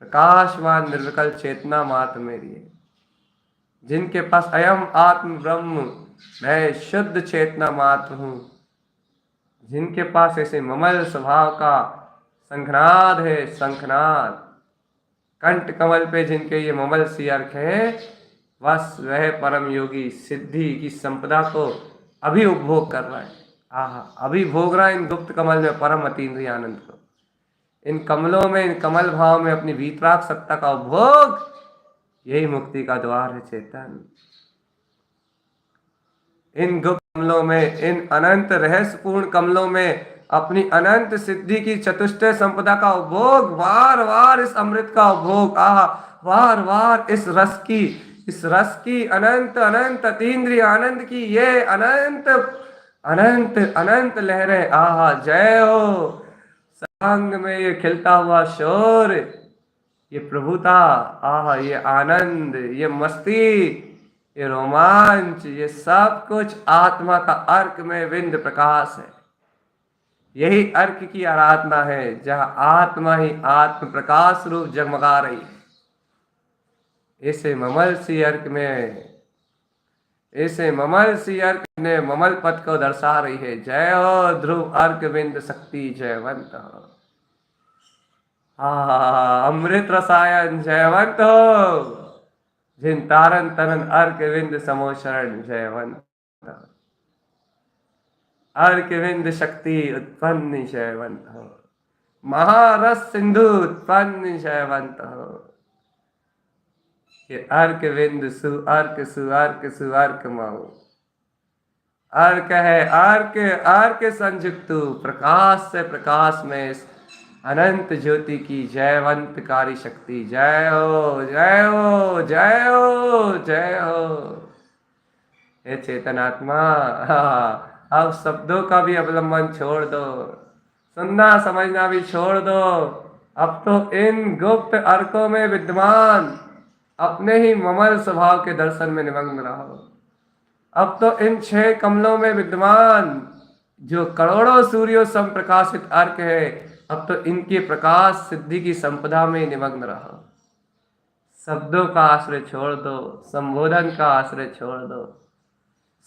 प्रकाशवान निर्विकल चेतना मात्र मेरी है, जिनके पास अयम आत्म ब्रह्म मैं शुद्ध चेतना मात्र हूं, जिनके पास ऐसे ममल स्वभाव का शंखनाद है, शंखनाद कंठ कमल पे जिनके ये ममल सी अर्क है, बस वह परम योगी सिद्धि की संपदा को अभी उपभोग कर रहा है। अभी भोग रहा है इन गुप्त कमल में परम अतीन्द्रिय आनंद को, इन कमलों में, इन कमल भाव में अपनी वीतराग सत्ता का उपभोग, यही मुक्ति का द्वार है। चेतन इन गुप्त कमलों में, इन अनंत रहस्यपूर्ण कमलों में अपनी अनंत सिद्धि की चतुष्टय संपदा का उपभोग, वार वार इस अमृत का उपभोग, वार वार इस रस की अनंत अनंत अतीन्द्रिय आनंद की ये अनंत अनंत अनंत लहरें, जय हो। संग में ये खिलता हुआ शोर, ये प्रभुता, ये आनंद, ये मस्ती, ये रोमांच, ये सब कुछ आत्मा का अर्क में विंद प्रकाश है। यही अर्क की आराधना है, जहां आत्मा ही आत्म प्रकाश रूप जगमगा रही है। ऐसे ममल सी अर्क में, ऐसे ममल सी अर्क ने ममल पथ को दर्शा रही है। जय हो ध्रुव अर्क विंद शक्ति जयवंत हो। अमृत रसायन जयवंत हो, जिन तारन तनन अर्क विंद समोशरण जयवंत, अर्क विंद शक्ति उत्पन्न जयवंत हो, महारस सिंधु उत्पन्न जयवंत हो। ये अर्क विंद सुअर्क सुअर्क सुअर्क मऊ, अर्क है अर्क अर्क संयुक्त प्रकाश से प्रकाश में अनंत ज्योति की जयवंतकारी शक्ति। जय हो जय हो जय हो जय हो। हे चेतनात्मा, अब शब्दों का भी अवलंबन छोड़ दो, सुनना समझना भी छोड़ दो। अब तो इन गुप्त अर्कों में विद्यमान अपने ही ममल स्वभाव के दर्शन में निमग्न रहो। अब तो इन 6 कमलों में विद्यमान जो करोड़ों सूर्यों सम प्रकाशित अर्क है, अब तो इनके प्रकाश सिद्धि की संपदा में निमग्न रहो। शब्दों का आश्रय छोड़ दो, संबोधन का आश्रय छोड़ दो,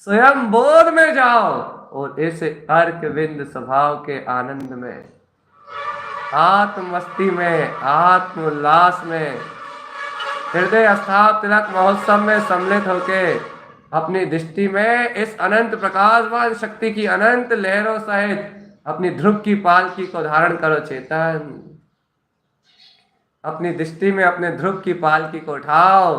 स्वयं बोध में जाओ और ऐसे अर्क विंद स्वभाव के आनंद में, आत्मस्ती में, आत्म उल्लास में, हृदय स्थाप तिलक महोत्सव में सम्मिलित होके अपनी दृष्टि में इस अनंत प्रकाशवान शक्ति की अनंत लहरों सहित अपनी ध्रुव की पालकी को धारण करो। चेतन अपनी दृष्टि में अपने ध्रुव की पालकी को उठाओ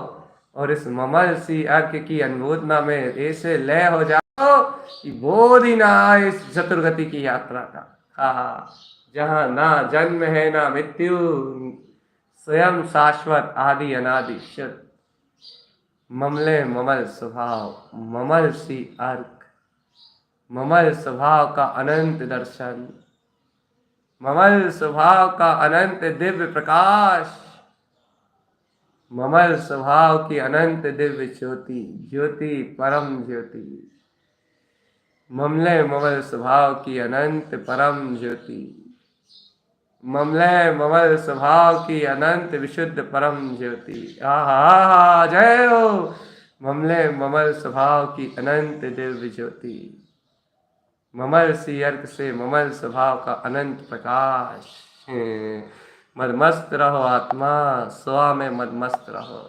और इस ममल सी अर्क की अनुमोदना में ऐसे लय हो जाओ कि बोध ही ना आए इस चतुर्गति की यात्रा का। जहां ना जन्म है ना मृत्यु, स्वयं शाश्वत आदि अनादि शुद्ध, ममले ममल स्वभाव, ममल सी अर्क, ममल स्वभाव का अनंत दर्शन, ममल स्वभाव का अनंत दिव्य प्रकाश, ममल स्वभाव की अनंत दिव्य ज्योति, ज्योति परम ज्योति, ममले ममल स्वभाव की अनंत परम ज्योति, ममले ममल स्वभाव की अनंत विशुद्ध परम ज्योति। जय हो। ममले ममल स्वभाव की अनंत दिव्य ज्योति, ममल सी अर्क से ममल स्वभाव का अनंत प्रकाश। मदमस्त रहो आत्मा, स्व में मदमस्त रहो।